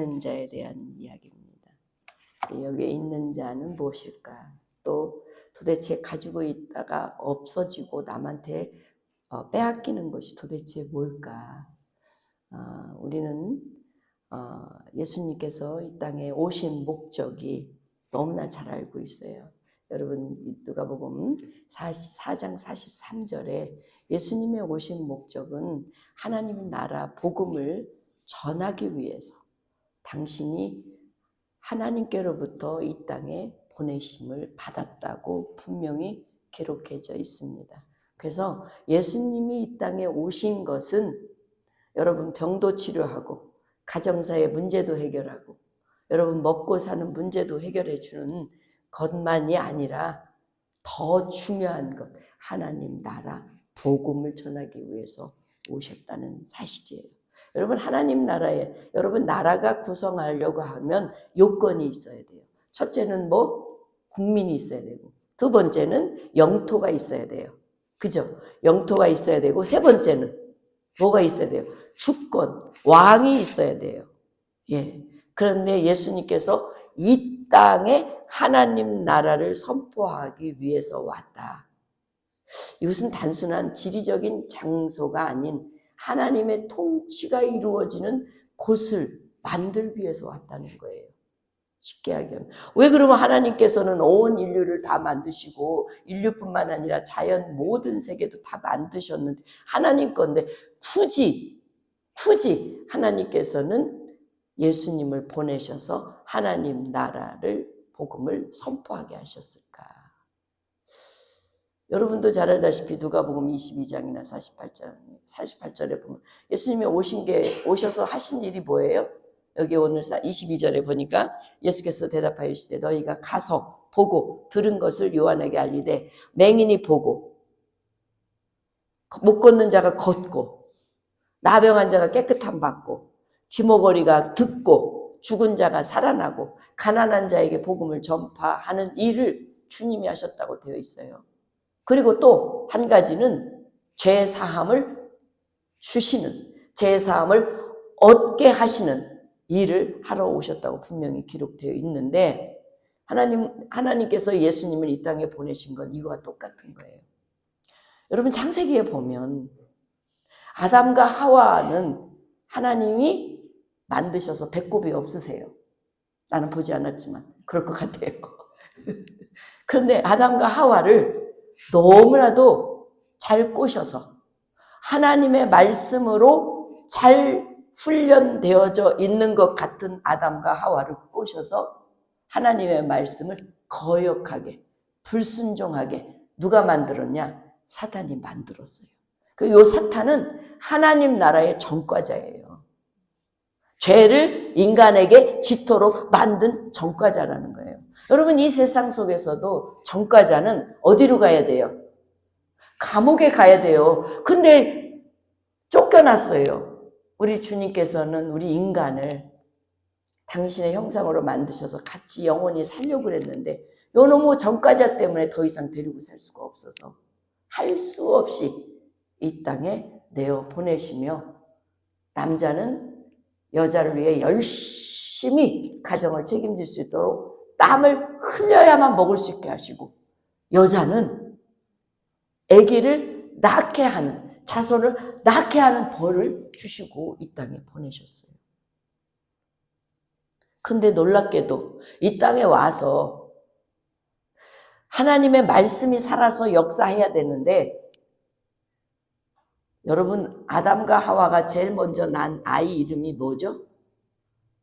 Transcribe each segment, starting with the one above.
있는 자에 대한 이야기입니다. 여기에 있는 자는 무엇일까? 또 도대체 가지고 있다가 없어지고 남한테 빼앗기는 것이 도대체 뭘까? 우리는 예수님께서 이 땅에 오신 목적이 너무나 잘 알고 있어요. 여러분 누가복음 4장 43절에 예수님의 오신 목적은 하나님 나라 복음을 전하기 위해서 당신이 하나님께로부터 이 땅에 보내심을 받았다고 분명히 기록해져 있습니다. 그래서 예수님이 이 땅에 오신 것은 여러분 병도 치료하고 가정사의 문제도 해결하고 여러분 먹고 사는 문제도 해결해 주는 것만이 아니라 더 중요한 것, 하나님 나라 복음을 전하기 위해서 오셨다는 사실이에요. 여러분 하나님 나라에 여러분 나라가 구성하려고 하면 요건이 있어야 돼요. 첫째는 국민이 있어야 되고, 두 번째는 영토가 있어야 돼요. 그죠? 영토가 있어야 되고, 세 번째는 뭐가 있어야 돼요? 주권, 왕이 있어야 돼요. 예. 그런데 예수님께서 이 땅에 하나님 나라를 선포하기 위해서 왔다. 이것은 단순한 지리적인 장소가 아닌 하나님의 통치가 이루어지는 곳을 만들기 위해서 왔다는 거예요. 쉽게 하면. 왜 그러면 하나님께서는 온 인류를 다 만드시고 인류뿐만 아니라 자연 모든 세계도 다 만드셨는데 하나님 건데 굳이 하나님께서는 예수님을 보내셔서 하나님 나라를 복음을 선포하게 하셨을까? 여러분도 잘 알다시피 누가복음 22장이나 48절에 보면 예수님이 오셔서 하신 일이 뭐예요? 여기 오늘 22절에 보니까 예수께서 대답하시되 너희가 가서 보고 들은 것을 요한에게 알리되 맹인이 보고 못 걷는 자가 걷고 나병한 자가 깨끗함 받고 기모거리가 듣고 죽은 자가 살아나고 가난한 자에게 복음을 전파하는 일을 주님이 하셨다고 되어 있어요. 그리고 또 한 가지는 죄 사함을 주시는, 죄 사함을 얻게 하시는 일을 하러 오셨다고 분명히 기록되어 있는데 하나님께서 예수님을 이 땅에 보내신 건 이거와 똑같은 거예요. 여러분 창세기에 보면 아담과 하와는 하나님이 만드셔서 배꼽이 없으세요. 나는 보지 않았지만 그럴 것 같아요. 그런데 아담과 하와를 너무나도 잘 꼬셔서 하나님의 말씀으로 잘 훈련되어져 있는 것 같은 아담과 하와를 꼬셔서 하나님의 말씀을 거역하게 불순종하게 누가 만들었냐? 사탄이 만들었어요. 이 사탄은 하나님 나라의 전과자예요. 죄를 인간에게 지토록 만든 전과자라는 거예요. 여러분 이 세상 속에서도 전과자는 어디로 가야 돼요? 감옥에 가야 돼요. 근데 쫓겨났어요. 우리 주님께서는 우리 인간을 당신의 형상으로 만드셔서 같이 영원히 살려고 그랬는데 요놈의 전과자 때문에 더 이상 데리고 살 수가 없어서 할 수 없이 이 땅에 내어 보내시며 남자는 여자를 위해 열심히 가정을 책임질 수 있도록 땀을 흘려야만 먹을 수 있게 하시고 여자는 아기를 낳게 하는 자손을 낳게 하는 벌을 주시고 이 땅에 보내셨어요. 근데 놀랍게도 이 땅에 와서 하나님의 말씀이 살아서 역사해야 되는데 여러분 아담과 하와가 제일 먼저 난 아이 이름이 뭐죠?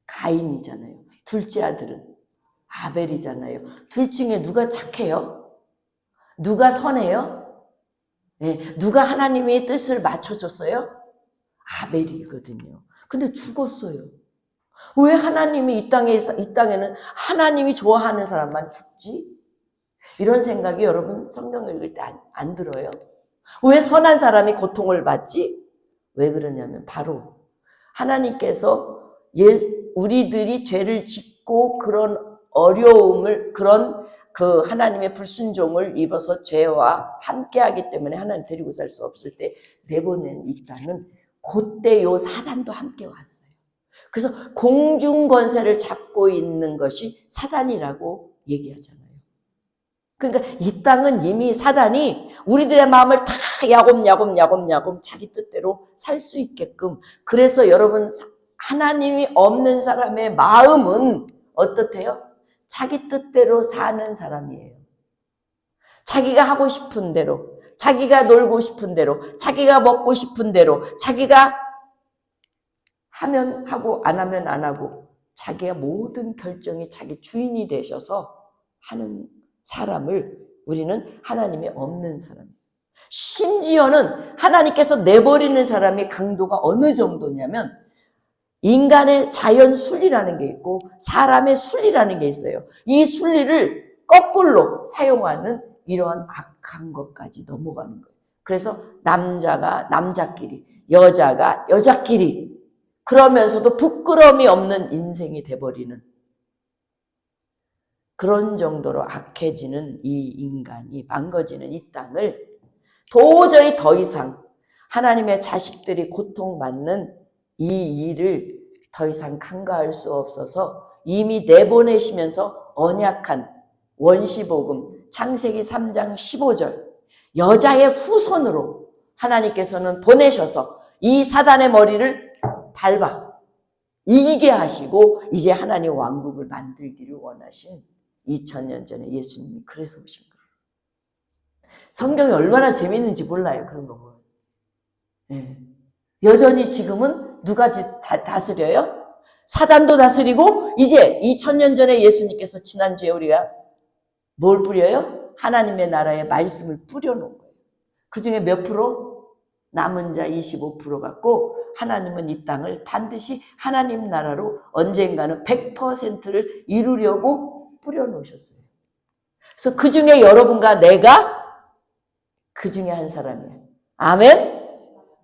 가인이잖아요. 둘째 아들은 아벨이잖아요. 둘 중에 누가 착해요? 누가 선해요? 네, 누가 하나님의 뜻을 맞춰줬어요? 아벨이거든요. 근데 죽었어요. 왜 하나님이 이 땅에는 하나님이 좋아하는 사람만 죽지? 이런 생각이 여러분 성경을 읽을 때 안 들어요? 왜 선한 사람이 고통을 받지? 왜 그러냐면 바로 하나님께서 우리들이 죄를 짓고 그런 어려움을 그런 그 하나님의 불순종을 입어서 죄와 함께하기 때문에 하나님 데리고 살 수 없을 때 내보낸 이 땅은 그때 요 사단도 함께 왔어요. 그래서 공중 권세를 잡고 있는 것이 사단이라고 얘기하잖아요. 그러니까 이 땅은 이미 사단이 우리들의 마음을 다 야곱야곱 자기 뜻대로 살 수 있게끔, 그래서 여러분 하나님이 없는 사람의 마음은 어떻대요? 자기 뜻대로 사는 사람이에요. 자기가 하고 싶은 대로, 자기가 놀고 싶은 대로, 자기가 먹고 싶은 대로, 자기가 하면 하고 안 하면 안 하고 자기가 모든 결정이 자기 주인이 되셔서 하는 사람을 우리는 하나님이 없는 사람. 심지어는 하나님께서 내버리는 사람의 강도가 어느 정도냐면 인간의 자연 순리라는 게 있고 사람의 순리라는 게 있어요. 이 순리를 거꾸로 사용하는 이러한 악한 것까지 넘어가는 거예요. 그래서 남자가 남자끼리, 여자가 여자끼리, 그러면서도 부끄러움이 없는 인생이 돼버리는 그런 정도로 악해지는 이 인간이, 망가지는 이 땅을 도저히 더 이상 하나님의 자식들이 고통받는 이 일을 더 이상 간과할 수 없어서 이미 내보내시면서 언약한 원시복음 창세기 3장 15절 여자의 후손으로 하나님께서는 보내셔서 이 사단의 머리를 밟아 이기게 하시고 이제 하나님 왕국을 만들기를 원하신 2000년 전에 예수님이 그래서 오신 거예요. 성경이 얼마나 재밌는지 몰라요. 그런 거 보면. 네. 여전히 지금은 누가 다스려요? 사단도 다스리고 이제 2000년 전에 예수님께서 지난주에 우리가 뭘 뿌려요? 하나님의 나라의 말씀을 뿌려놓은 거예요. 그중에 몇 프로? 남은 자 25% 갖고 하나님은 이 땅을 반드시 하나님 나라로 언젠가는 100%를 이루려고 뿌려놓으셨어요. 그래서 그 중에 여러분과 내가 그 중에 한 사람이야. 아멘?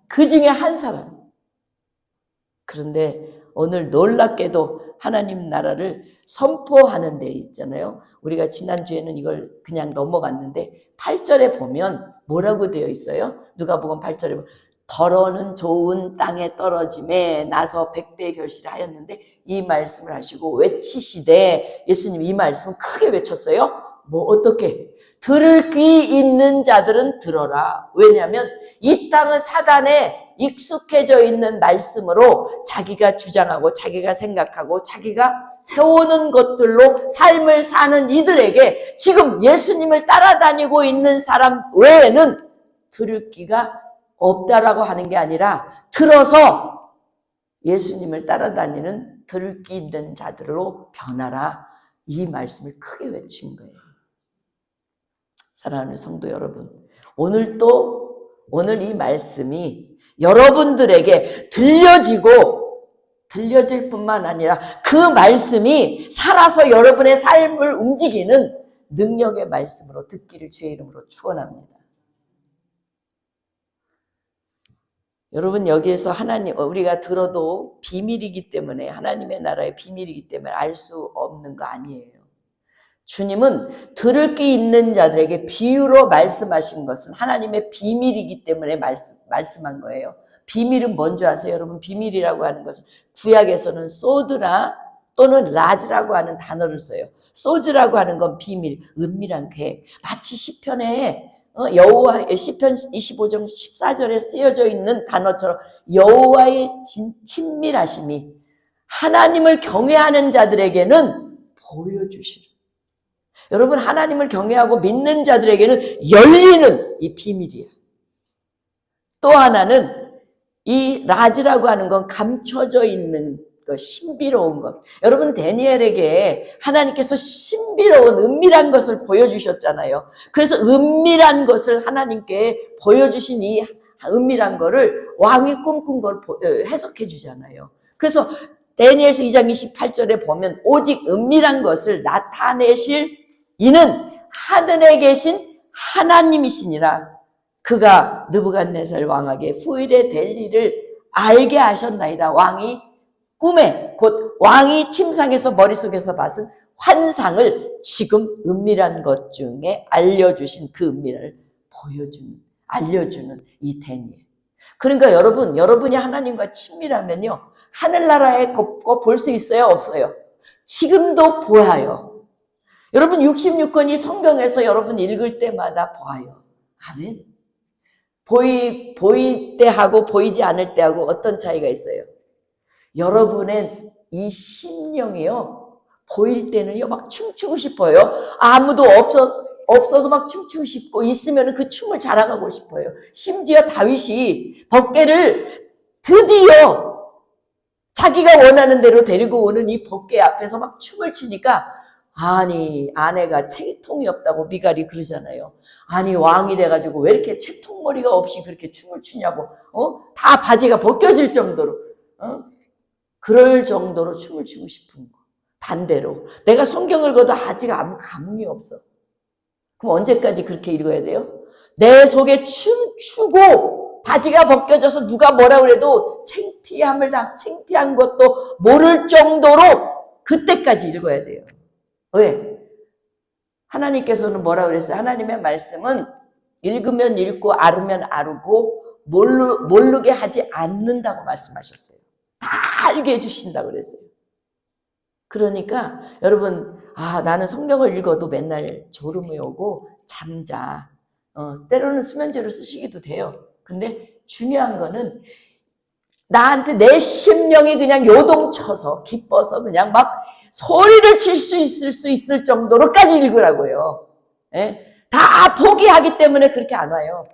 그 중에 한 사람. 그런데 오늘 놀랍게도 하나님 나라를 선포하는 데 있잖아요. 우리가 지난주에는 이걸 그냥 넘어갔는데 8절에 보면 뭐라고 되어 있어요? 누가복음 8절에 보면 더러는 좋은 땅에 떨어짐에 나서 100배 결실하였는데 이 말씀을 하시고 외치시되 예수님 이 말씀을 크게 외쳤어요. 뭐 어떻게? 들을 귀 있는 자들은 들어라. 왜냐하면 이 땅은 사단에 익숙해져 있는 말씀으로 자기가 주장하고 자기가 생각하고 자기가 세우는 것들로 삶을 사는 이들에게 지금 예수님을 따라다니고 있는 사람 외에는 들을 귀가 없다라고 하는 게 아니라 들어서 예수님을 따라다니는 들을 귀 있는 자들로 변하라. 이 말씀을 크게 외친 거예요. 사랑하는 성도 여러분, 오늘 이 말씀이 여러분들에게 들려질 뿐만 아니라 그 말씀이 살아서 여러분의 삶을 움직이는 능력의 말씀으로 듣기를 주의 이름으로 축원합니다. 여러분 여기에서 하나님 우리가 들어도 비밀이기 때문에 하나님의 나라의 비밀이기 때문에 알 수 없는 거 아니에요. 주님은 들을 귀 있는 자들에게 비유로 말씀하신 것은 하나님의 비밀이기 때문에 말씀한 거예요. 비밀은 뭔지 아세요? 여러분 비밀이라고 하는 것은 구약에서는 소드라 또는 라즈라고 하는 단어를 써요. 소즈라고 하는 건 비밀, 은밀한 계획. 마치 시편에 여호와의 시편 25장 14절에 쓰여져 있는 단어처럼 여호와의 친밀하심이 하나님을 경외하는 자들에게는 보여주시는. 여러분 하나님을 경외하고 믿는 자들에게는 열리는 이 비밀이야. 또 하나는 이 라즈라고 하는 건 감춰져 있는 것, 신비로운 것. 여러분 다니엘에게 하나님께서 신비로운 은밀한 것을 보여주셨잖아요. 그래서 은밀한 것을 하나님께 보여주신 이 은밀한 거를 왕이 꿈꾼 걸 해석해 주잖아요. 그래서 다니엘서 2장 28절에 보면 오직 은밀한 것을 나타내실 이는 하늘에 계신 하나님이시니라. 그가 느부갓네살 왕에게 후일에 될 일을 알게 하셨나이다. 왕이 꿈에 곧 왕이 침상에서 머릿속에서 봤은 환상을 지금 은밀한 것 중에 알려주신 그 은밀을 알려주는 이 다니엘. 그러니까 여러분이 하나님과 친밀하면요. 하늘나라의 거 볼 수 있어요? 없어요? 지금도 보아요. 여러분 66권이 성경에서 여러분 읽을 때마다 봐요. 아멘. 보일 때하고 보이지 않을 때하고 어떤 차이가 있어요? 여러분의 이 심령이요. 보일 때는요. 막 춤추고 싶어요. 아무도 없어도 막 춤추고 싶고 있으면 그 춤을 자랑하고 싶어요. 심지어 다윗이 법궤를 드디어 자기가 원하는 대로 데리고 오는 이 법궤 앞에서 막 춤을 추니까 아니 아내가 채통이 없다고 미갈이 그러잖아요. 아니 왕이 돼가지고 왜 이렇게 채통머리가 없이 그렇게 춤을 추냐고 다 바지가 벗겨질 정도로 그럴 정도로 춤을 추고 싶은 거. 반대로 내가 성경을 읽어도 아직 아무 감흥이 없어. 그럼 언제까지 그렇게 읽어야 돼요? 내 속에 춤추고 바지가 벗겨져서 누가 뭐라 그래도 창피한 것도 모를 정도로 그때까지 읽어야 돼요. 왜? 하나님께서는 뭐라 그랬어요? 하나님의 말씀은 읽으면 읽고 알으면 알고 모르게 하지 않는다고 말씀하셨어요. 다 알게 해주신다고 그랬어요. 그러니까 여러분 나는 성경을 읽어도 맨날 졸음이 오고 잠자. 때로는 수면제로 쓰시기도 돼요. 근데 중요한 거는 나한테 내 심령이 그냥 요동쳐서 기뻐서 그냥 막 소리를 칠 수 있을 정도로까지 읽으라고요. 예? 다 포기하기 때문에 그렇게 안 와요.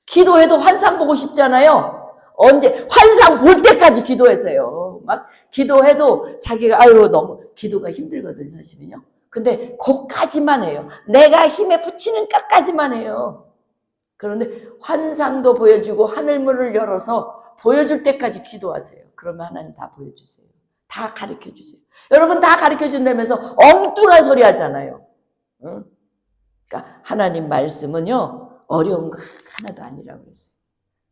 기도해도 환상 보고 싶잖아요. 언제 환상 볼 때까지 기도해서요. 막 기도해도 자기가 너무 기도가 힘들거든요, 사실은요. 근데 그까지만 해요. 내가 힘에 붙이는 것까지만 해요. 그런데 환상도 보여주고 하늘문을 열어서 보여줄 때까지 기도하세요. 그러면 하나님 다 보여주세요. 다 가르쳐주세요. 여러분 다 가르쳐준다면서 엉뚱한 소리 하잖아요. 응? 그러니까 하나님 말씀은요. 어려운 거 하나도 아니라고 그랬어요.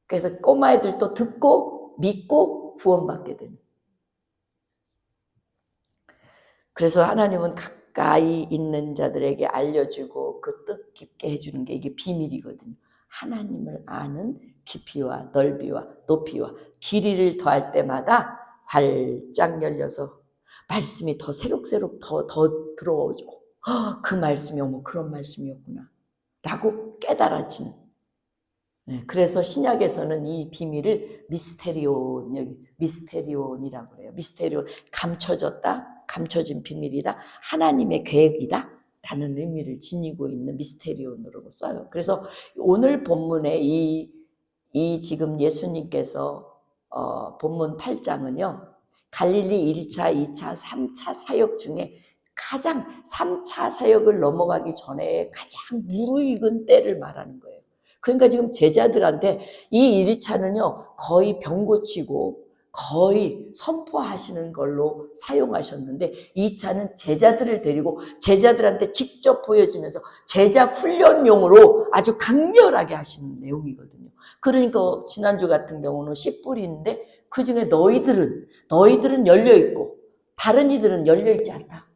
그래서 꼬마애들도 듣고 믿고 구원받게 되는. 그래서 하나님은 가까이 있는 자들에게 알려주고 그 뜻깊게 해주는 게 이게 비밀이거든요. 하나님을 아는 깊이와 넓이와 높이와 길이를 더할 때마다 활짝 열려서 말씀이 더 새록새록 더 들어오고 그 말씀이 그런 말씀이었구나 라고 깨달아지는. 그래서 신약에서는 이 비밀을 미스테리온이라고 해요. 미스테리온, 감춰진 비밀이다. 하나님의 계획이다. 라는 의미를 지니고 있는 미스테리온으로 써요. 그래서 오늘 본문에 이 지금 예수님께서 본문 8장은요. 갈릴리 1차, 2차, 3차 사역 중에 가장 3차 사역을 넘어가기 전에 가장 무르익은 때를 말하는 거예요. 그러니까 지금 제자들한테 이 1차는요. 거의 병 고치고 거의 선포하시는 걸로 사용하셨는데 2차는 제자들을 데리고 제자들한테 직접 보여주면서 제자 훈련용으로 아주 강렬하게 하시는 내용이거든요. 그러니까 지난주 같은 경우는 씨 뿌리인데 그중에 너희들은 열려있고 다른 이들은 열려있지 않다.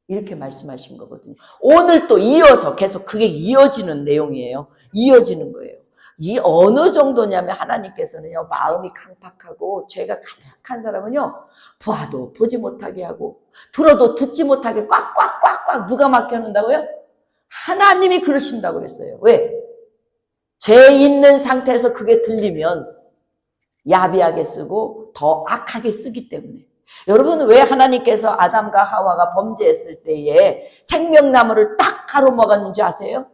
이렇게 말씀하신 거거든요. 오늘 또 이어서 계속 그게 이어지는 내용이에요. 이어지는 거예요. 이 어느 정도냐면 하나님께서는요. 마음이 강팍하고 죄가 가득한 사람은요. 보아도 보지 못하게 하고 들어도 듣지 못하게 꽉꽉꽉꽉 누가 막혀놓는다고요? 하나님이 그러신다고 그랬어요. 왜? 죄 있는 상태에서 그게 들리면 야비하게 쓰고 더 악하게 쓰기 때문에. 여러분 왜 하나님께서 아담과 하와가 범죄했을 때에 생명나무를 딱 가로먹었는지 아세요?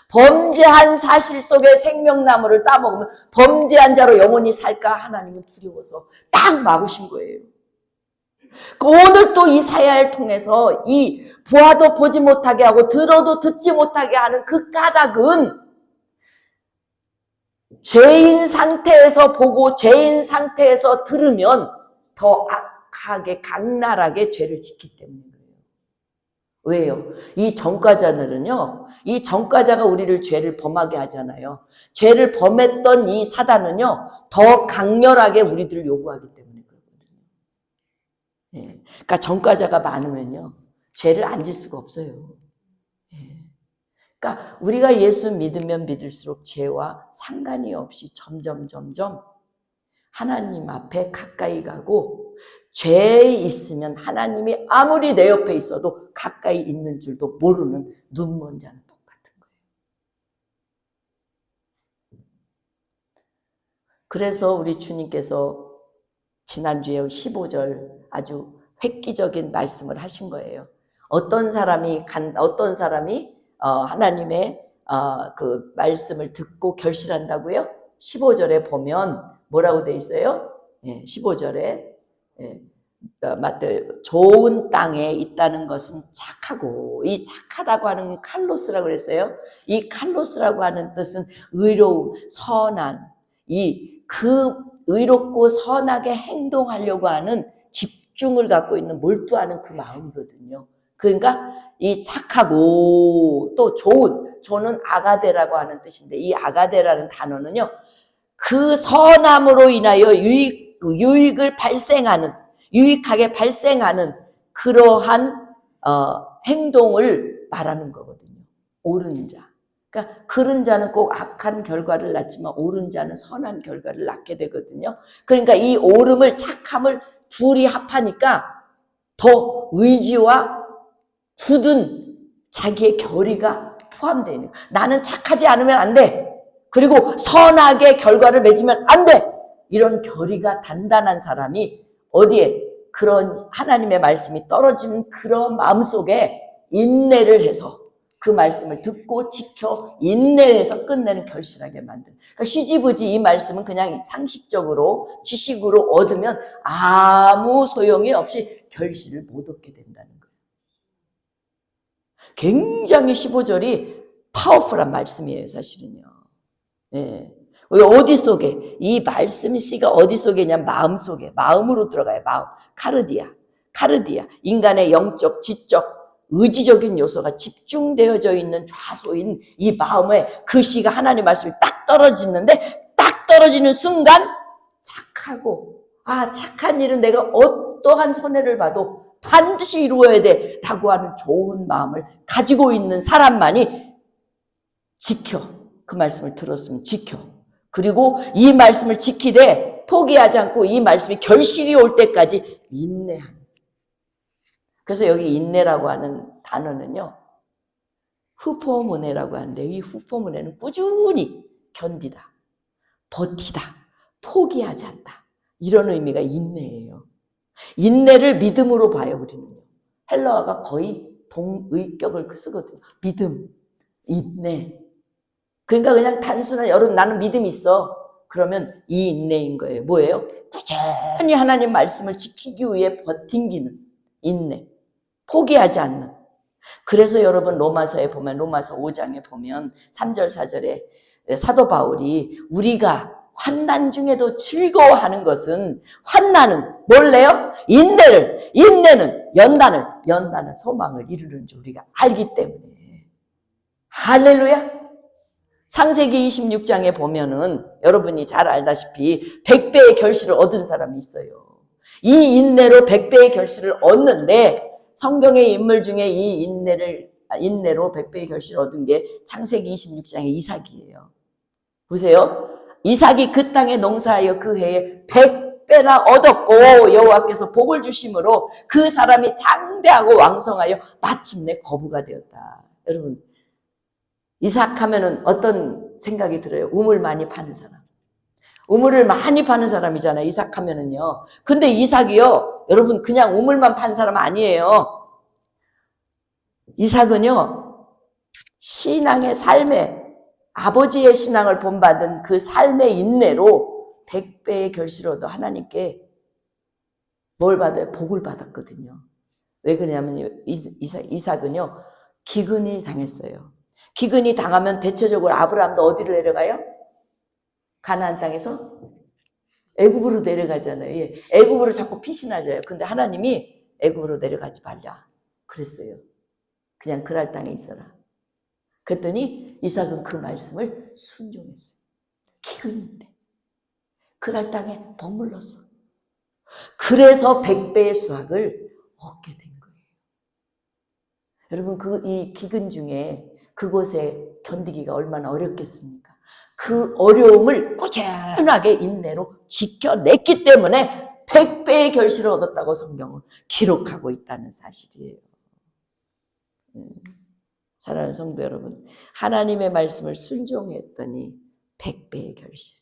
범죄한 사실 속에 생명나무를 따먹으면 범죄한 자로 영원히 살까 하나님은 두려워서 딱 막으신 거예요. 오늘 또 이 사야를 통해서 이 보아도 보지 못하게 하고 들어도 듣지 못하게 하는 그 까닭은 죄인 상태에서 보고 죄인 상태에서 들으면 더 악하게 강랄하게 죄를 짓기 때문인 거예요. 왜요? 이 전과자들은요. 이 전과자가 우리를 죄를 범하게 하잖아요. 죄를 범했던 이 사단은요. 더 강렬하게 우리들을 요구하기 때문에 그렇거든요. 예. 그러니까 전과자가 많으면요. 죄를 안 질 수가 없어요. 예. 그러니까 우리가 예수 믿으면 믿을수록 죄와 상관이 없이 점점 하나님 앞에 가까이 가고, 죄에 있으면 하나님이 아무리 내 옆에 있어도 가까이 있는 줄도 모르는 눈먼 자는 똑같은 거예요. 그래서 우리 주님께서 지난주에 15절 아주 획기적인 말씀을 하신 거예요. 어떤 사람이 하나님의 그 말씀을 듣고 결실한다고요? 15절에 보면 뭐라고 돼 있어요? 15절에 좋은 땅에 있다는 것은 착하고, 이 착하다고 하는 칼로스라고 그랬어요. 이 칼로스라고 하는 뜻은 의로움, 선한, 그 의롭고 선하게 행동하려고 하는 집중을 갖고 있는, 몰두하는 그 마음이거든요. 그러니까 이 착하고 또 좋은 아가데라고 하는 뜻인데, 이 아가데라는 단어는요, 그 선함으로 인하여 유익하게 발생하는 그러한 행동을 말하는 거거든요. 옳은 자. 그러니까 그른 자는 꼭 악한 결과를 낳지만 옳은 자는 선한 결과를 낳게 되거든요. 그러니까 이 옳음을, 착함을 둘이 합하니까 더 의지와 굳은 자기의 결의가 포함되는 거예요. 나는 착하지 않으면 안 돼. 그리고 선하게 결과를 맺으면 안 돼. 이런 결의가 단단한 사람이 어디에, 그런 하나님의 말씀이 떨어지는 그런 마음속에 인내를 해서 그 말씀을 듣고 지켜 인내해서 끝내는, 결실하게 만드는. 그러니까 시지부지 이 말씀은 그냥 상식적으로 지식으로 얻으면 아무 소용이 없이 결실을 못 얻게 된다는 거예요. 굉장히 15절이 파워풀한 말씀이에요, 사실은요. 예. 어디 속에, 이 말씀이 씨가 어디 속에냐? 마음 속에, 마음으로 들어가요. 마음. 카르디아. 인간의 영적, 지적, 의지적인 요소가 집중되어져 있는 좌소인 이 마음에 그 씨가 하나님 말씀이 딱 떨어지는데, 딱 떨어지는 순간 착하고, 착한 일은 내가 어떠한 손해를 봐도 반드시 이루어야 돼 라고 하는 좋은 마음을 가지고 있는 사람만이 지켜. 그 말씀을 들었으면 지켜. 그리고 이 말씀을 지키되 포기하지 않고 이 말씀이 결실이 올 때까지 인내하는. 그래서 여기 인내라고 하는 단어는요, 후포문해라고 하는데, 이 후포문해는 꾸준히 견디다, 버티다, 포기하지 않다, 이런 의미가 인내예요. 인내를 믿음으로 봐요, 우리는. 헬라어가 거의 동의격을 쓰거든요. 믿음, 인내. 그러니까 그냥 단순한, 여러분 나는 믿음이 있어. 그러면 이 인내인 거예요. 뭐예요? 꾸준히 하나님 말씀을 지키기 위해 버팅기는 인내. 포기하지 않는. 그래서 여러분 로마서에 보면, 로마서 5장에 보면 3절 4절에 사도 바울이 우리가 환난 중에도 즐거워하는 것은, 환난은 뭘래요? 인내는 연단은 소망을 이루는 줄 우리가 알기 때문에. 할렐루야. 창세기 26장에 보면은 여러분이 잘 알다시피 100배의 결실을 얻은 사람이 있어요. 이 인내로 100배의 결실을 얻는데, 성경의 인물 중에 이 인내로 100배의 결실을 얻은 게 창세기 26장의 이삭이에요. 보세요. 이삭이 그 땅에 농사하여 그 해에 100배나 얻었고 여호와께서 복을 주심으로 그 사람이 장대하고 왕성하여 마침내 거부가 되었다. 여러분, 이삭 하면은 어떤 생각이 들어요? 우물 많이 파는 사람. 우물을 많이 파는 사람이잖아요, 이삭 하면은요. 근데 이삭이요, 여러분 그냥 우물만 판 사람 아니에요. 이삭은요, 신앙의 삶에, 아버지의 신앙을 본받은 그 삶의 인내로 100배의 결실을 얻어 하나님께 뭘 받아요? 복을 받았거든요. 왜 그러냐면 이삭은요, 기근이 당했어요. 기근이 당하면 대체적으로 아브라함도 어디로 내려가요? 가나안 땅에서 애굽으로 내려가잖아요. 예. 애굽으로 자꾸 피신하잖아요. 근데 하나님이 애굽으로 내려가지 말라 그랬어요. 그냥 그랄 땅에 있어라. 그랬더니 이삭은 그 말씀을 순종했어요. 기근인데 그랄 땅에 머물렀어. 그래서 100배의 수확을 얻게 된 거예요. 여러분, 이 기근 중에 그곳에 견디기가 얼마나 어렵겠습니까? 그 어려움을 꾸준하게 인내로 지켜냈기 때문에 100배의 결실을 얻었다고 성경은 기록하고 있다는 사실이에요. 사랑하는 성도 여러분, 하나님의 말씀을 순종했더니 100배의 결실.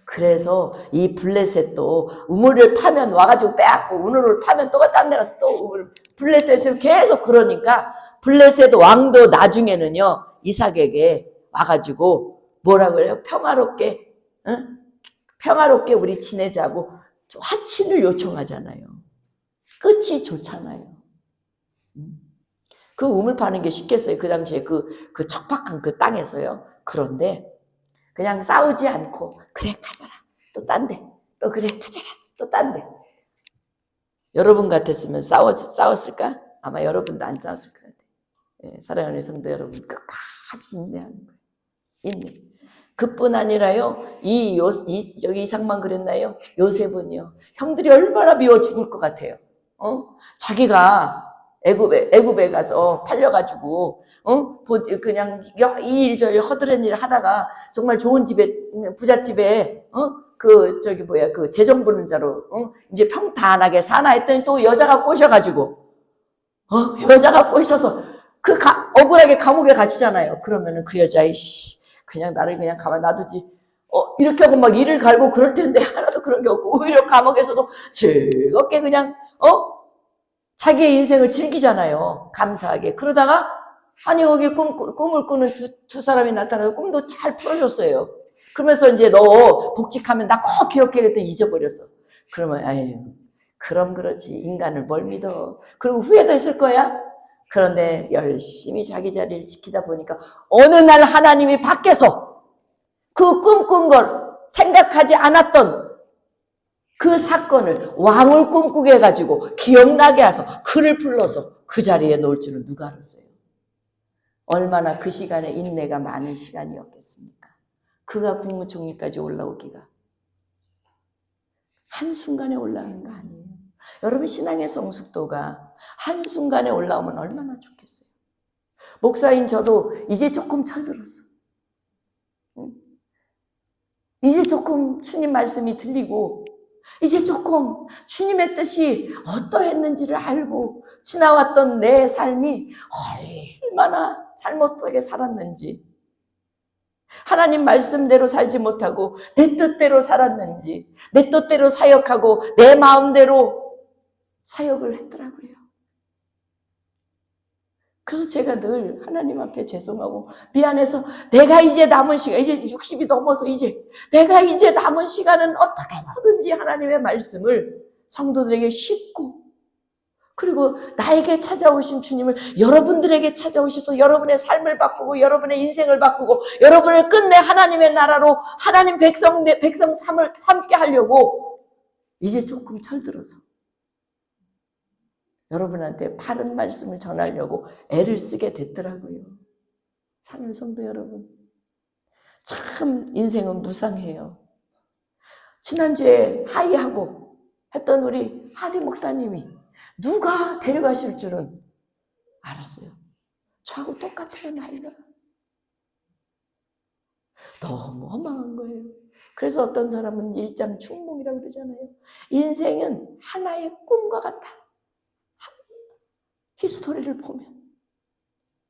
그래서 이 블레셋도 우물을 파면 와가지고 빼앗고 우물을 파면 또 딴 데 가서 또 우물, 블레셋을 계속 그러니까 블레셋 왕도 나중에는요 이삭에게 와가지고 뭐라고 해요? 평화롭게 응? 평화롭게 우리 지내자고 화친을 요청하잖아요. 끝이 좋잖아요. 그 우물 파는 게 쉽겠어요. 그 당시에 그 척박한 그 땅에서요. 그런데 그냥 싸우지 않고 그래 가자라 또 딴 데 또 그래 가자라 또 딴 데. 여러분 같았으면 싸웠을까? 아마 여러분도 안 싸웠을 것 같아요. 예, 사랑하는 성도 여러분 끝까지 인내하는 거예요. 인내. 그뿐 아니라요. 여기 이삭만 그랬나요? 요셉은요. 형들이 얼마나 미워 죽을 것 같아요. 자기가 애굽에 가서 팔려가지고 그냥 이 일 저 일 허드렛 일 하다가 정말 좋은 집에 부잣집에 그 재정 부는 자로 이제 평탄하게 사나 했더니 또 여자가 꼬셔가지고 여자가 꼬셔서 억울하게 감옥에 갇히잖아요. 그러면은 그 여자이 그냥 나를 그냥 가만 놔두지. 이렇게 하고 막 이를 갈고 그럴 텐데 하나도 그런 게 없고 오히려 감옥에서도 즐겁게 그냥 자기의 인생을 즐기잖아요. 감사하게. 그러다가 아니 거기 꿈을 꾸는 두 사람이 나타나서 꿈도 잘 풀어줬어요. 그러면서 이제 너 복직하면 나 꼭 기억해 했더니 잊어버렸어. 그러면 아유 그럼 그렇지 인간을 뭘 믿어. 그리고 후회도 했을 거야. 그런데 열심히 자기 자리를 지키다 보니까 어느 날 하나님이 밖에서 그 꿈꾼 걸 생각하지 않았던 그 사건을 왕을 꿈꾸게 해가지고 기억나게 해서 그를 불러서 그 자리에 놓을 줄은 누가 알았어요? 얼마나 그 시간에 인내가 많은 시간이었겠습니까? 그가 국무총리까지 올라오기가 한순간에 올라오는 거 아니에요. 여러분 신앙의 성숙도가 한순간에 올라오면 얼마나 좋겠어요. 목사인 저도 이제 조금 철들었어. 이제 조금 주님 말씀이 들리고 이제 조금 주님의 뜻이 어떠했는지를 알고 지나왔던 내 삶이 얼마나 잘못되게 살았는지 하나님 말씀대로 살지 못하고 내 뜻대로 살았는지 내 뜻대로 사역하고 내 마음대로 사역을 했더라고요. 그래서 제가 늘 하나님 앞에 죄송하고 미안해서 내가 이제 남은 시간 이제 60이 넘어서 이제 내가 이제 남은 시간은 어떻게 하든지 하나님의 말씀을 성도들에게 쉽고 그리고 나에게 찾아오신 주님을 여러분들에게 찾아오셔서 여러분의 삶을 바꾸고 여러분의 인생을 바꾸고 여러분을 끝내 하나님의 나라로 하나님 백성 삼게 하려고 이제 조금 철들어서 여러분한테 바른 말씀을 전하려고 애를 쓰게 됐더라고요. 사랑하는 성도 여러분, 참 인생은 무상해요. 지난주에 하이하고 했던 우리 하디 목사님이 누가 데려가실 줄은 알았어요. 저하고 똑같아요, 나이가. 너무 허망한 거예요. 그래서 어떤 사람은 일장춘몽이라고 그러잖아요. 인생은 하나의 꿈과 같아. 히스토리를 보면.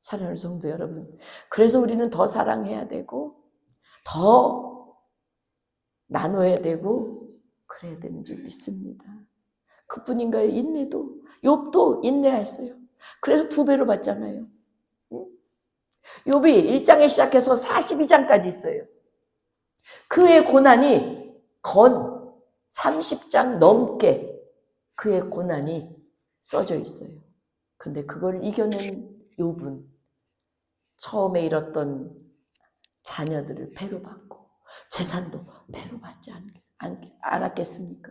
사랑하는 성도 여러분. 그래서 우리는 더 사랑해야 되고 더 나눠야 되고 그래야 되는 줄 믿습니다. 그뿐인가요? 인내도. 욥도 인내했어요. 그래서 2배로 받잖아요. 욥이 1장에 시작해서 42장까지 있어요. 그의 고난이 건 30장 넘게 그의 고난이 써져 있어요. 근데 그걸 이겨낸 욥은 처음에 잃었던 자녀들을 배로 받고 재산도 배로 받지 않았겠습니까?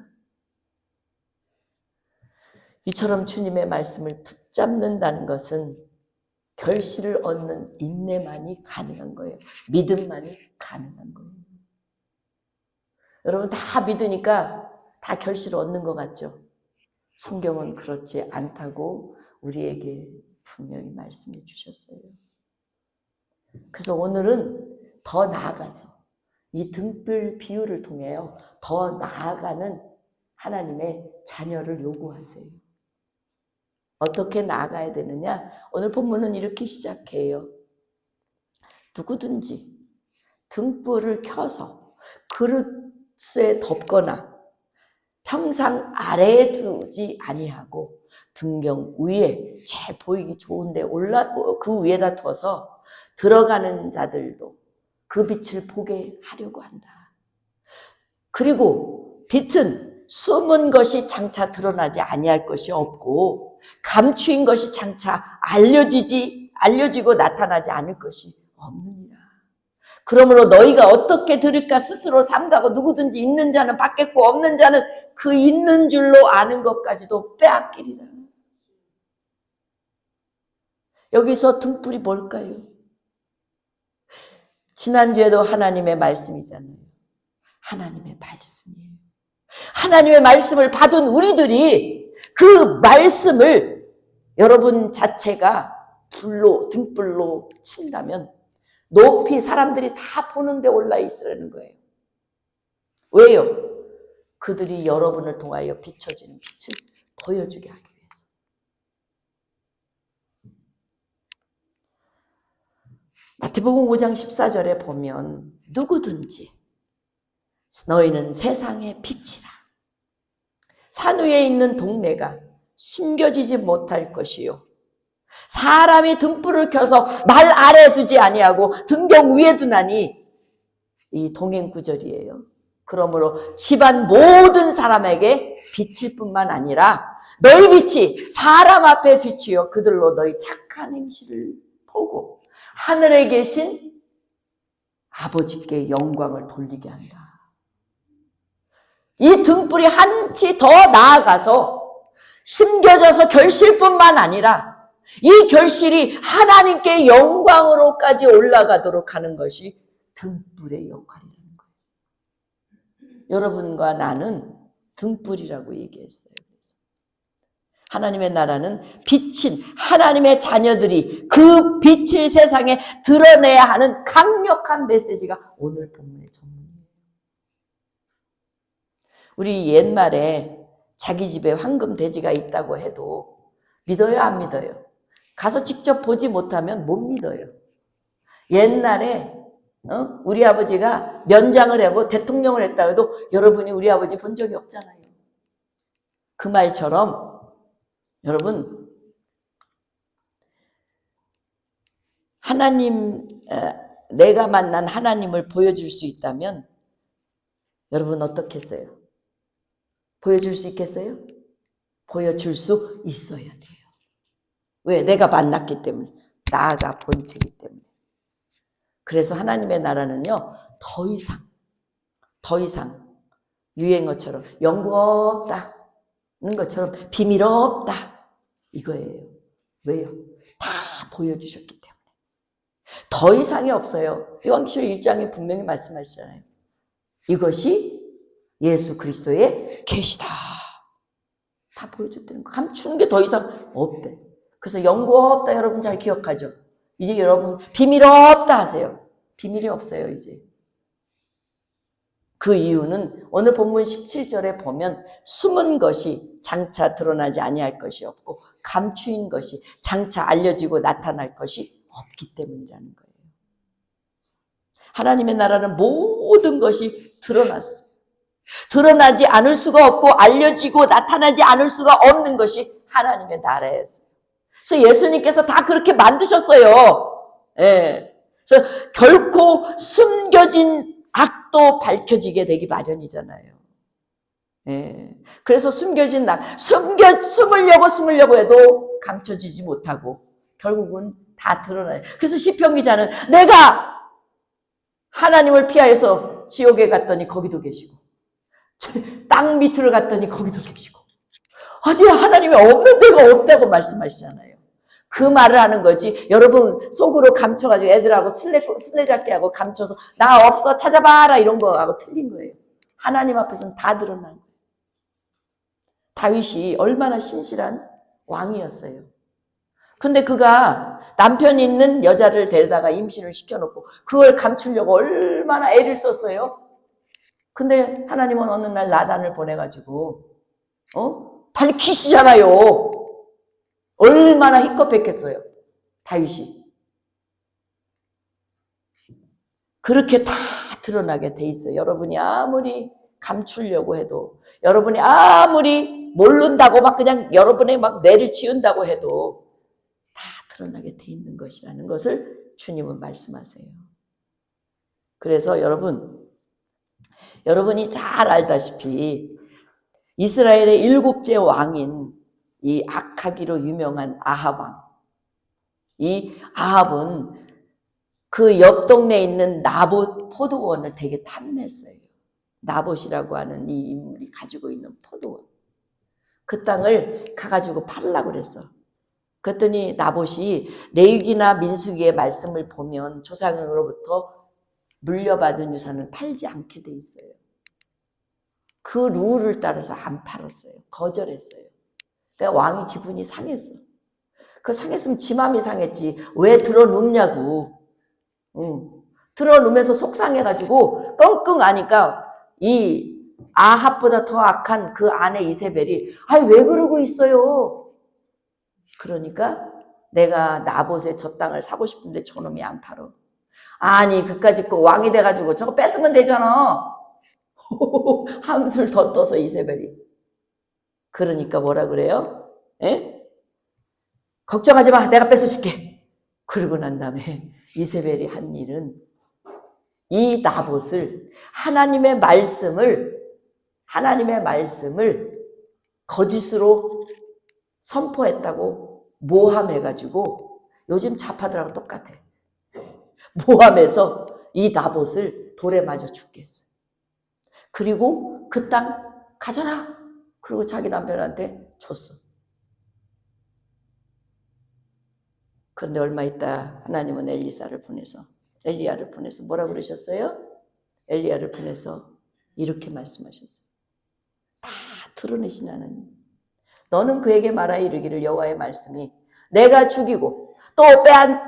이처럼 주님의 말씀을 붙잡는다는 것은 결실을 얻는 인내만이 가능한 거예요. 믿음만이 가능한 거예요. 여러분 다 믿으니까 다 결실을 얻는 것 같죠? 성경은 그렇지 않다고 우리에게 분명히 말씀해 주셨어요. 그래서 오늘은 더 나아가서 이 등불 비유를 통해요. 더 나아가는 하나님의 자녀를 요구하세요. 어떻게 나아가야 되느냐? 오늘 본문은 이렇게 시작해요. 누구든지 등불을 켜서 그릇에 덮거나 평상 아래에 두지 아니하고 등경 위에 제일 보이기 좋은데 그 위에다 둬서 들어가는 자들도 그 빛을 보게 하려고 한다. 그리고 빛은 숨은 것이 장차 드러나지 아니할 것이 없고 감추인 것이 장차 알려지고 나타나지 않을 것이 없느니라. 그러므로 너희가 어떻게 들을까 스스로 삼가고 누구든지 있는 자는 받겠고 없는 자는 그 있는 줄로 아는 것까지도 빼앗기리라. 여기서 등불이 뭘까요? 지난주에도 하나님의 말씀이잖아요. 하나님의 말씀이에요. 하나님의 말씀을 받은 우리들이 그 말씀을 여러분 자체가 등불로 친다면 높이 사람들이 다 보는데 올라 있으라는 거예요. 왜요? 그들이 여러분을 통하여 비춰지는 빛을 보여주게 하기 위해서. 마태복음 5장 14절에 보면 누구든지 너희는 세상의 빛이라. 산 위에 있는 동네가 숨겨지지 못할 것이요. 사람이 등불을 켜서 말 아래에 두지 아니하고 등경 위에 두나니 이 동행 구절이에요. 그러므로 집안 모든 사람에게 빛일 뿐만 아니라 너희 빛이 사람 앞에 비추어 그들로 너희 착한 행실을 보고 하늘에 계신 아버지께 영광을 돌리게 한다. 이 등불이 한치 더 나아가서 심겨져서 결실뿐만 아니라 이 결실이 하나님께 영광으로까지 올라가도록 하는 것이 등불의 역할이라는 거예요. 여러분과 나는 등불이라고 얘기했어요. 그래서 하나님의 나라는 비친 하나님의 자녀들이 그 빛을 세상에 드러내야 하는 강력한 메시지가 오늘 본문의 전문이에요. 우리 옛말에 자기 집에 황금 돼지가 있다고 해도 믿어요, 안 믿어요? 가서 직접 보지 못하면 못 믿어요. 옛날에 우리 아버지가 면장을 하고 대통령을 했다 해도 여러분이 우리 아버지 본 적이 없잖아요. 그 말처럼 여러분 하나님, 내가 만난 하나님을 보여줄 수 있다면 여러분 어떻겠어요? 보여줄 수 있겠어요? 보여줄 수 있어야 돼요. 왜? 내가 만났기 때문에. 나아가 본체이기 때문에. 그래서 하나님의 나라는요. 더 이상 유행어처럼 연구 없다는 것처럼 비밀 없다. 이거예요. 왜요? 다 보여주셨기 때문에. 더 이상이 없어요. 요한계시록 1장에 분명히 말씀하시잖아요. 이것이 예수 그리스도의 계시다. 다 보여줬다는 거. 감추는 게 더 이상 없대. 그래서 연구 없다 여러분 잘 기억하죠? 이제 여러분 비밀 없다 하세요. 비밀이 없어요 이제. 그 이유는 오늘 본문 17절에 보면 숨은 것이 장차 드러나지 아니할 것이 없고 감추인 것이 장차 알려지고 나타날 것이 없기 때문이라는 거예요. 하나님의 나라는 모든 것이 드러났어요. 드러나지 않을 수가 없고 알려지고 나타나지 않을 수가 없는 것이 하나님의 나라였어요. 그래서 예수님께서 다 그렇게 만드셨어요. 예. 그래서 결코 숨겨진 악도 밝혀지게 되기 마련이잖아요. 예. 그래서 숨겨진 숨으려고 해도 감춰지지 못하고 결국은 다 드러나요. 그래서 시편 기자는 내가 하나님을 피하여서 지옥에 갔더니 거기도 계시고 땅 밑으로 갔더니 거기도 계시고 어디야 하나님이 없는 데가 없다고 말씀하시잖아요. 그 말을 하는 거지. 여러분 속으로 감춰가지고 애들하고 술래잡기 하고 감춰서 나 없어 찾아봐라 이런 거하고 틀린 거예요. 하나님 앞에서는 다 드러난 거예요. 다윗이 얼마나 신실한 왕이었어요. 근데 그가 남편 있는 여자를 데려다가 임신을 시켜놓고 그걸 감추려고 얼마나 애를 썼어요. 근데 하나님은 어느 날 나단을 보내가지고 밝히시잖아요. 얼마나 희껏했겠어요. 다윗이. 그렇게 다 드러나게 돼 있어요. 여러분이 아무리 감추려고 해도, 여러분이 아무리 모른다고 막 그냥 여러분의 막 뇌를 치운다고 해도 다 드러나게 돼 있는 것이라는 것을 주님은 말씀하세요. 그래서 여러분이 잘 알다시피 이스라엘의 7째 왕인 이 악하기로 유명한 아합 왕. 이 아합은 그 옆 동네에 있는 나봇 포도원을 되게 탐냈어요. 나봇이라고 하는 이 인물이 가지고 있는 포도원. 그 땅을 가가지고 팔으려고 그랬어. 그랬더니 나봇이 레위기나 민수기의 말씀을 보면 조상으로부터 물려받은 유산은 팔지 않게 돼 있어요. 그 룰을 따라서 안 팔았어요. 거절했어요. 그러니까 왕이 기분이 상했어. 그 상했으면 지 맘이 상했지. 왜 들어눕냐고. 들어누면서 속상해가지고 끙끙 앓으니까 이 아합보다 더 악한 그 아내 이세벨이 왜 그러고 있어요? 그러니까 내가 나봇의 저 땅을 사고 싶은데 저놈이 안 팔어. 아니 그까짓 거 왕이 돼가지고 저거 뺏으면 되잖아. 한술 더 떠서 이세벨이. 그러니까 뭐라 그래요? 에? 걱정하지 마. 내가 뺏어줄게. 그러고 난 다음에 이세벨이 한 일은 이 나봇을 하나님의 말씀을 거짓으로 선포했다고 모함해가지고 요즘 좌파들하고 똑같아. 모함해서 이 나봇을 돌에 맞아 죽게 했어. 그리고 그 땅 가져라. 그리고 자기 남편한테 줬어. 그런데 얼마 있다 하나님은 엘리야를 보내서 뭐라 그러셨어요? 엘리야를 보내서 이렇게 말씀하셨어요. 다 드러내신 하나님. 너는 그에게 말하여 이르기를 여호와의 말씀이 내가 죽이고 또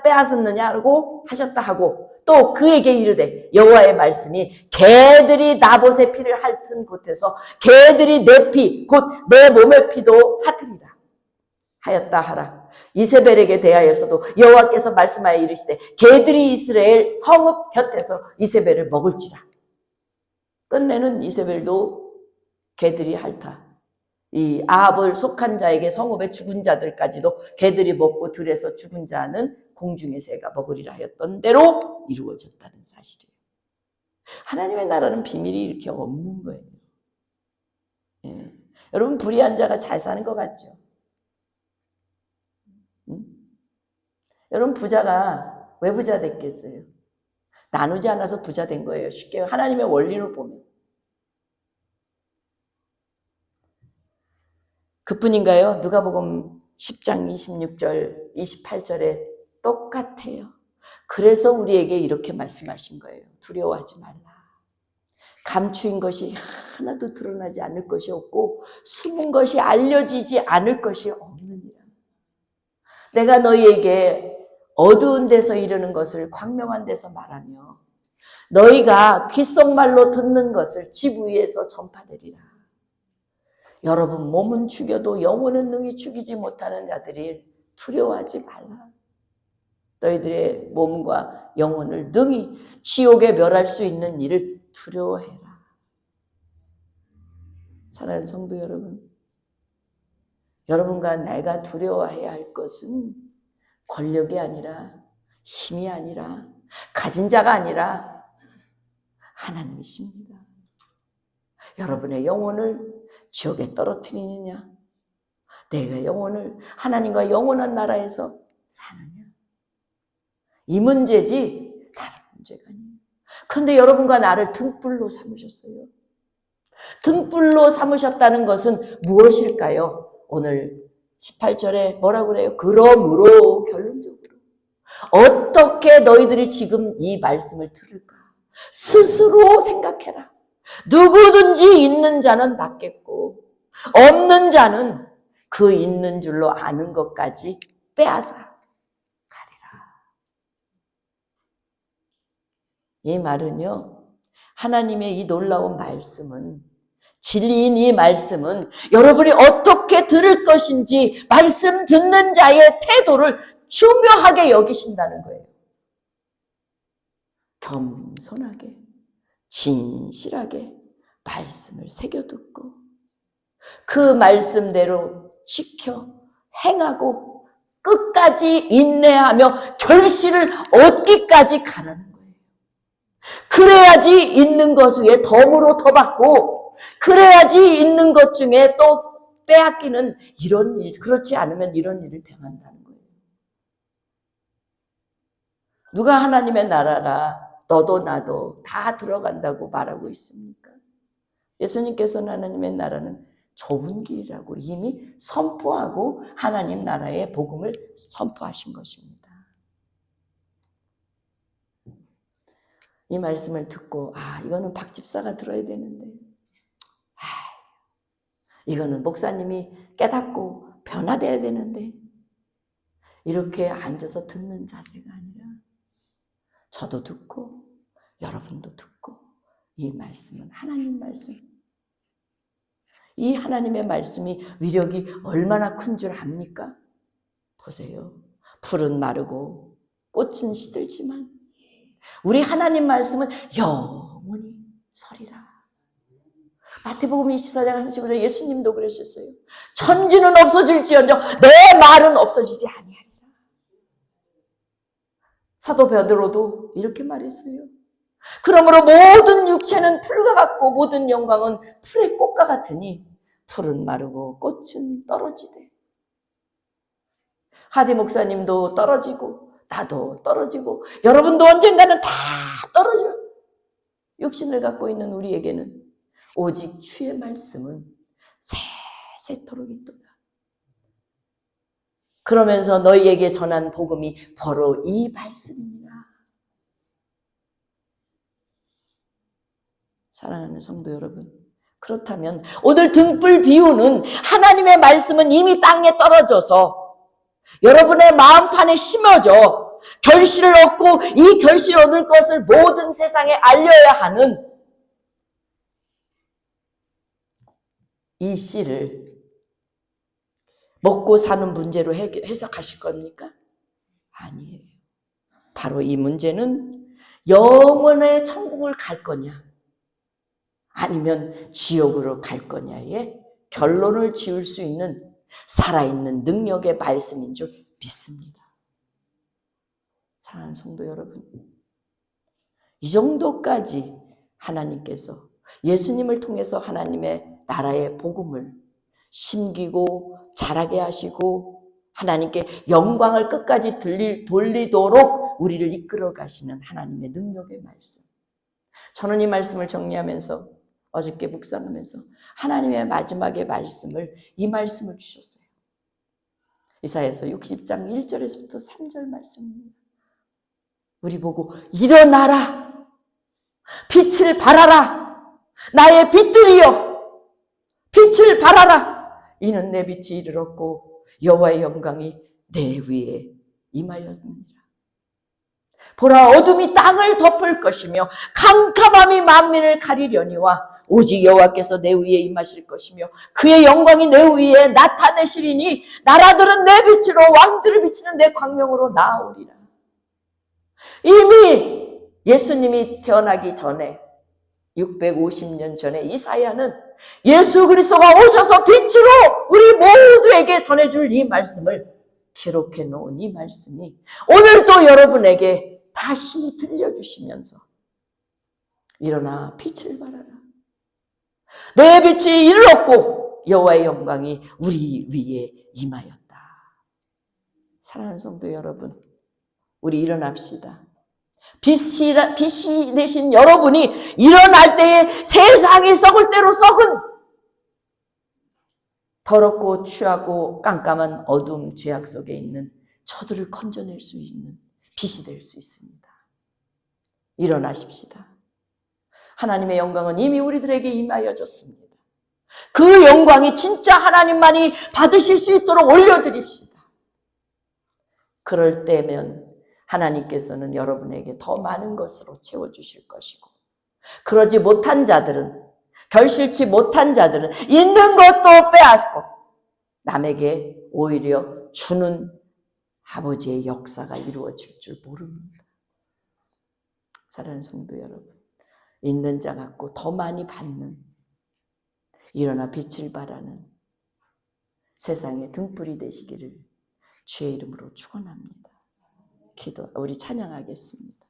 빼앗았느냐고 하셨다 하고 또 그에게 이르되 여호와의 말씀이 개들이 나봇의 피를 핥은 곳에서 개들이 내 피 곧 내 몸의 피도 핥으리라 하였다 하라. 이세벨에게 대하여서도 여호와께서 말씀하여 이르시되 개들이 이스라엘 성읍 곁에서 이세벨을 먹을지라. 끝내는 이세벨도 개들이 핥아. 이 아합을 속한 자에게 성읍의 죽은 자들까지도 개들이 먹고 들에서 죽은 자는 공중의 새가 먹으리라 하였던 대로 이루어졌다는 사실이에요. 하나님의 나라는 비밀이 이렇게 없는 거예요. 예. 여러분 불의한 자가 잘 사는 것 같죠? 여러분 부자가 왜 부자 됐겠어요? 나누지 않아서 부자 된 거예요. 쉽게 하나님의 원리로 보면. 그뿐인가요? 누가복음 10장 26절 28절에 똑같아요. 그래서 우리에게 이렇게 말씀하신 거예요. 두려워하지 말라. 감추인 것이 하나도 드러나지 않을 것이 없고 숨은 것이 알려지지 않을 것이 없느니라. 내가 너희에게 어두운 데서 이르는 것을 광명한 데서 말하며 너희가 귓속말로 듣는 것을 집 위에서 전파되리라. 여러분 몸은 죽여도 영혼은 능히 죽이지 못하는 자들이 두려워하지 말라. 너희들의 몸과 영혼을 능히 지옥에 멸할 수 있는 일을 두려워해라. 사랑하는 성도 여러분, 여러분과 내가 두려워해야 할 것은 권력이 아니라 힘이 아니라 가진 자가 아니라 하나님이십니다. 여러분의 영혼을 지옥에 떨어뜨리느냐, 내가 영혼을 하나님과 영원한 나라에서 사느냐, 이 문제지 다른 문제가 아니에요. 그런데 여러분과 나를 등불로 삼으셨어요. 등불로 삼으셨다는 것은 무엇일까요? 오늘 18절에 뭐라고 그래요? 그러므로 결론적으로 어떻게 너희들이 지금 이 말씀을 들을까? 스스로 생각해라. 누구든지 있는 자는 받겠고 없는 자는 그 있는 줄로 아는 것까지 빼앗아 가리라. 이 말은요, 하나님의 이 놀라운 말씀은, 진리인 이 말씀은 여러분이 어떻게 들을 것인지 말씀 듣는 자의 태도를 중요하게 여기신다는 거예요. 겸손하게, 진실하게 말씀을 새겨듣고 그 말씀대로 지켜 행하고 끝까지 인내하며 결실을 얻기까지 가라는 거예요. 그래야지 있는 것 위에 덤으로 더 받고, 그래야지 있는 것 중에 또 빼앗기는 이런 일, 그렇지 않으면 이런 일을 당한다는 거예요. 누가 하나님의 나라가 너도 나도 다 들어간다고 말하고 있습니까? 예수님께서는 하나님의 나라는 좁은 길이라고 이미 선포하고 하나님 나라의 복음을 선포하신 것입니다. 이 말씀을 듣고 이거는 박 집사가 들어야 되는데, 이거는 목사님이 깨닫고 변화돼야 되는데, 이렇게 앉아서 듣는 자세가 아니라 저도 듣고 여러분도 듣고, 이 말씀은 하나님 말씀, 이 하나님의 말씀이 위력이 얼마나 큰 줄 압니까? 보세요. 풀은 마르고 꽃은 시들지만 우리 하나님 말씀은 영원히 서리라. 마태복음 24장 35절 예수님도 그러셨어요. 천지는 없어질지언정 내 말은 없어지지 아니하리라. 사도 베드로도 이렇게 말했어요. 그러므로 모든 육체는 풀과 같고 모든 영광은 풀의 꽃과 같으니 풀은 마르고 꽃은 떨어지되. 하디 목사님도 떨어지고 나도 떨어지고 여러분도 언젠가는 다 떨어져요. 육신을 갖고 있는 우리에게는 오직 주의 말씀은 세세토록 있도다. 그러면서 너희에게 전한 복음이 바로 이 말씀이니라. 사랑하는 성도 여러분, 그렇다면 오늘 등불 비유는 하나님의 말씀은 이미 땅에 떨어져서 여러분의 마음판에 심어져 결실을 얻고 이 결실을 얻을 것을 모든 세상에 알려야 하는 이 씨를 먹고 사는 문제로 해석하실 겁니까? 아니에요. 바로 이 문제는 영원의 천국을 갈 거냐 아니면 지옥으로 갈 거냐의 결론을 지을 수 있는 살아있는 능력의 말씀인 줄 믿습니다. 사랑하는 성도 여러분, 이 정도까지 하나님께서 예수님을 통해서 하나님의 나라의 복음을 심기고 자라게 하시고 하나님께 영광을 끝까지 돌리도록 우리를 이끌어 가시는 하나님의 능력의 말씀. 저는 이 말씀을 정리하면서 어저께 묵상하면서 하나님의 마지막의 말씀을, 이 말씀을 주셨어요. 이사야서 60장 1절에서부터 3절 말씀입니다. 우리 보고 일어나라, 빛을 발하라, 나의 빛들이여 빛을 발하라. 이는 내 빛이 이르렀고 여호와의 영광이 내 위에 임하였느니라. 보라, 어둠이 땅을 덮을 것이며 캄캄함이 만민을 가리려니와 오직 여호와께서 내 위에 임하실 것이며 그의 영광이 내 위에 나타내시리니 나라들은 내 빛으로 왕들을 비치는 내 광명으로 나아오리라. 이미 예수님이 태어나기 전에 650년 전에 이사야는 예수 그리스도가 오셔서 빛으로 우리 모두에게 전해줄 이 말씀을 기록해 놓은 이 말씀이 오늘도 여러분에게 다시 들려주시면서 일어나 빛을 발하라. 내 빛이 이르렀고 여호와의 영광이 우리 위에 임하였다. 사랑하는 성도 여러분, 우리 일어납시다. 빛이 되신 여러분이 일어날 때에 세상이 썩을 대로 썩은 더럽고 추하고 깜깜한 어둠 죄악 속에 있는 저들을 건져낼 수 있는 빛이 될 수 있습니다. 일어나십시다. 하나님의 영광은 이미 우리들에게 임하여졌습니다. 그 영광이 진짜 하나님만이 받으실 수 있도록 올려드립시다. 그럴 때면 하나님께서는 여러분에게 더 많은 것으로 채워주실 것이고, 그러지 못한 자들은, 결실치 못한 자들은 있는 것도 빼앗고 남에게 오히려 주는 아버지의 역사가 이루어질 줄 모릅니다. 사랑하는 성도 여러분, 있는 자 같고 더 많이 받는, 일어나 빛을 발하는 세상의 등불이 되시기를 주의 이름으로 축원합니다. 우리 찬양하겠습니다.